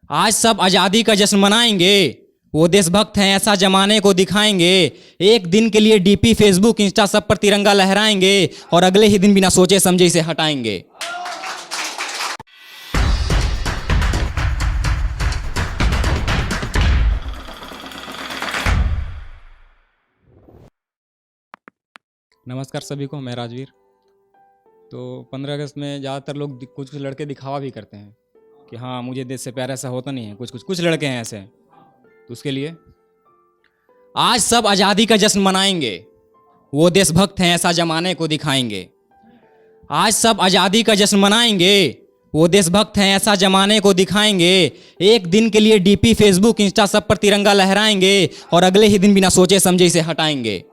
आज सब आज़ादी का जश्न मनाएंगे, वो देशभक्त हैं ऐसा जमाने को दिखाएंगे। एक दिन के लिए डीपी फेसबुक इंस्टा सब पर तिरंगा लहराएंगे और अगले ही दिन बिना सोचे समझे इसे हटाएंगे। नमस्कार सभी को, मैं राजवीर। तो 15 अगस्त में ज़्यादातर लोग कुछ लड़के दिखावा भी करते हैं कि हाँ मुझे देश से प्यार, ऐसा होता नहीं है। कुछ लड़के हैं ऐसे। तो उसके लिए आज सब आज़ादी का जश्न मनाएंगे, वो देशभक्त हैं ऐसा जमाने को दिखाएंगे। आज सब आज़ादी का जश्न मनाएंगे, वो देशभक्त हैं ऐसा जमाने को दिखाएंगे। एक दिन के लिए डीपी फेसबुक इंस्टा सब पर तिरंगा लहराएंगे और अगले ही दिन बिना सोचे समझे इसे हटाएंगे।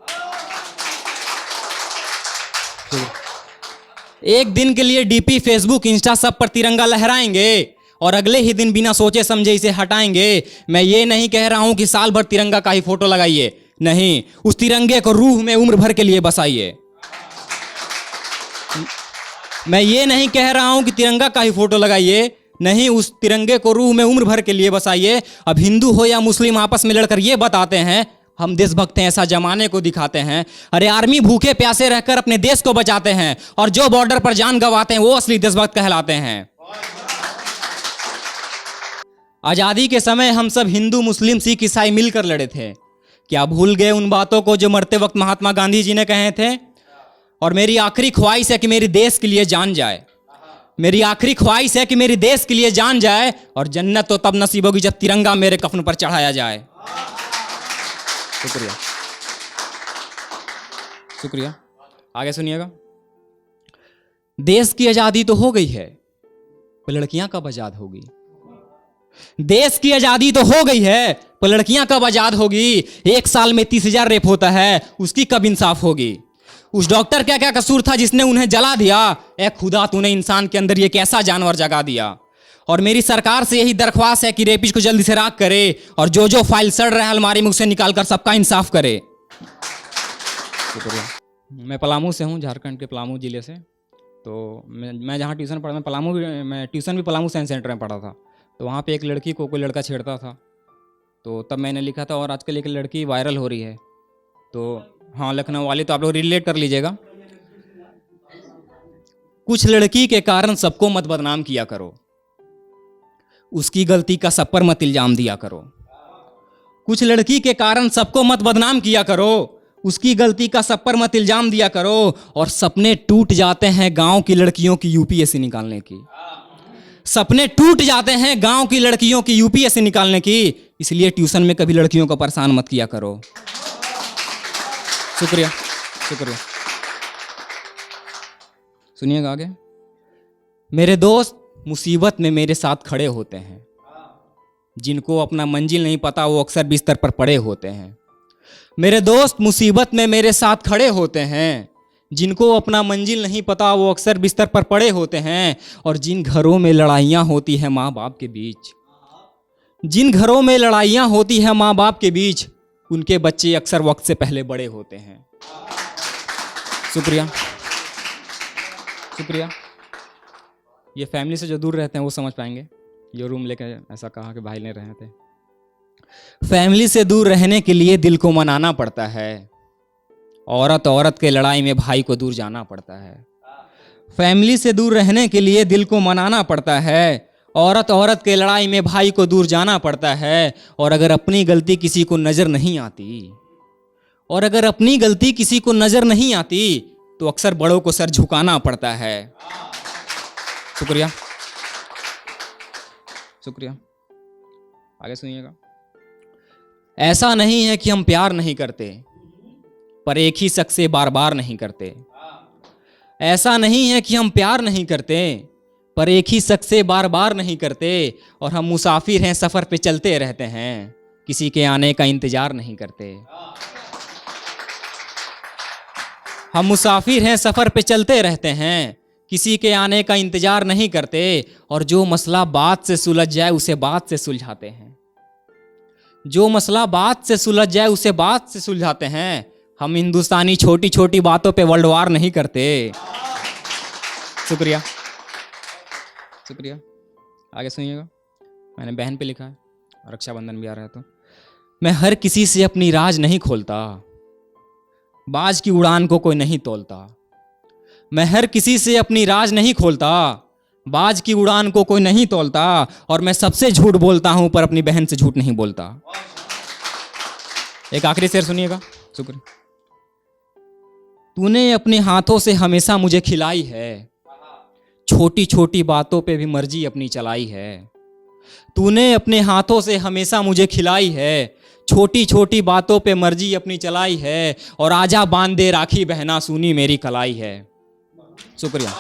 एक दिन के लिए डीपी फेसबुक इंस्टा सब पर तिरंगा लहराएंगे और अगले ही दिन बिना सोचे समझे इसे हटाएंगे। मैं ये नहीं कह रहा हूं कि साल भर तिरंगा का ही फोटो लगाइए, नहीं, उस तिरंगे को रूह में उम्र भर के लिए बसाइए। मैं ये नहीं कह रहा हूं कि तिरंगा का ही फोटो लगाइए, नहीं, उस तिरंगे को रूह में उम्र भर के लिए बसाइए। अब हिंदू हो या मुस्लिम आपस में लड़कर ये बताते हैं हम देशभक्त हैं ऐसा जमाने को दिखाते हैं। अरे आर्मी भूखे प्यासे रहकर अपने देश को बचाते हैं और जो बॉर्डर पर जान गंवाते हैं वो असली देशभक्त कहलाते हैं। आजादी के समय हम सब हिंदू मुस्लिम सिख ईसाई मिलकर लड़े थे। क्या भूल गए उन बातों को जो मरते वक्त महात्मा गांधी जी ने कहे थे? और मेरी आखिरी ख्वाहिश है कि मेरी देश के लिए जान जाए। मेरी आखिरी ख्वाहिश है कि मेरी देश के लिए जान जाए और जन्नत तो तब नसीब होगी जब तिरंगा मेरे कफन पर चढ़ाया जाए। शुक्रिया, शुक्रिया। आगे सुनिएगा। देश की आजादी तो हो गई है, पर लड़कियां कब आजाद होगी? देश की आजादी तो हो गई है, पर लड़कियां कब आजाद होगी? एक साल में 30,000 रेप होता है, उसकी कब इंसाफ होगी? उस डॉक्टर का क्या कसूर था जिसने उन्हें जला दिया? ए खुदा, तूने इंसान के अंदर ये कैसा जानवर जगा दिया? और मेरी सरकार से यही दरख्वास्त है कि रेपिस्ट को जल्दी से राख करे और जो फाइल सड़ रहा है अलमारी में उसे निकालकर सबका इंसाफ करे। शुक्रिया। मैं पलामू से हूँ, झारखंड के पलामू जिले से। तो मैं जहाँ ट्यूशन पढ़ा, मैं ट्यूशन भी पलामू साइंस सेंटर में पढ़ा था। तो वहाँ पे एक लड़की को कोई लड़का छेड़ता था, तो तब मैंने लिखा था और आजकल एक लड़की वायरल हो रही है। तो हाँ, लखनऊ वाली, तो आप लोग रिलेट कर लीजिएगा। कुछ लड़की के कारण सबको मत बदनाम किया करो, उसकी गलती का सब पर मत इल्जाम दिया करो। कुछ लड़की के कारण सबको मत बदनाम किया करो, उसकी गलती का सब पर मत इल्जाम दिया करो। और सपने टूट जाते हैं गांव की लड़कियों की यूपीएससी निकालने की। सपने टूट जाते हैं गांव की लड़कियों की यूपीएससी निकालने की। इसलिए ट्यूशन में कभी लड़कियों को परेशान मत किया करो। शुक्रिया, शुक्रिया। सुनिएगा आगे। मेरे दोस्त मुसीबत में मेरे साथ खड़े होते हैं, जिनको अपना मंजिल नहीं पता वो अक्सर बिस्तर पर पड़े होते हैं। मेरे दोस्त मुसीबत में मेरे साथ खड़े होते हैं, जिनको अपना मंजिल नहीं पता वो अक्सर बिस्तर पर पड़े होते हैं। और जिन घरों में लड़ाइयाँ होती हैं माँ बाप के बीच, जिन घरों में लड़ाइयाँ होती हैं माँ बाप के बीच, उनके बच्चे अक्सर वक्त से पहले बड़े होते हैं। शुक्रिया, शुक्रिया। ये फैमिली से जो दूर रहते हैं वो समझ पाएंगे। जो रूम लेके ऐसा कहा कि भाई नहीं रहे थे। फैमिली से दूर रहने के लिए दिल को मनाना पड़ता है। औरत के लड़ाई में भाई को दूर जाना पड़ता है। फैमिली से दूर रहने के लिए दिल को मनाना पड़ता है। औरत के लड़ाई में भाई को दूर जाना पड़ता है। और अगर अपनी गलती किसी को नजर नहीं आती, और अगर अपनी गलती किसी को नजर नहीं आती, तो अक्सर बड़ों को सर झुकाना पड़ता है। शुक्रिया, शुक्रिया। आगे सुनिएगा। ऐसा नहीं है कि हम प्यार नहीं करते, पर एक ही शख्स से बार बार नहीं करते। ऐसा नहीं है कि हम प्यार नहीं करते, पर एक ही शख्स से बार बार नहीं करते। और हम मुसाफिर हैं, सफर पे चलते रहते हैं, किसी के आने का इंतजार नहीं करते। हम मुसाफिर हैं, सफर पे चलते रहते हैं, किसी के आने का इंतजार नहीं करते। और जो मसला बात से सुलझ जाए उसे बात से सुलझाते हैं। जो मसला बात से सुलझ जाए उसे बात से सुलझाते हैं। हम हिंदुस्तानी छोटी छोटी बातों पे वर्ल्ड वार नहीं करते। शुक्रिया, शुक्रिया। आगे सुनिएगा। मैंने बहन पे लिखा है, रक्षाबंधन भी आ रहा है तो। मैं हर किसी से अपनी राज नहीं खोलता, बाज की उड़ान को कोई नहीं तोलता। मैं हर किसी से अपनी राज नहीं खोलता, बाज की उड़ान को कोई नहीं तोलता। और मैं सबसे झूठ बोलता हूं पर अपनी बहन से झूठ नहीं बोलता। एक आखिरी शेर सुनिएगा। शुक्रिया। तूने अपने हाथों से हमेशा मुझे खिलाई है, छोटी छोटी बातों पे भी मर्जी अपनी चलाई है। तूने अपने हाथों से हमेशा मुझे खिलाई है, छोटी छोटी बातों पे मर्जी अपनी चलाई है। और आजा बांध दे राखी बहना, सुनी मेरी कलाई है। शुक्रिया।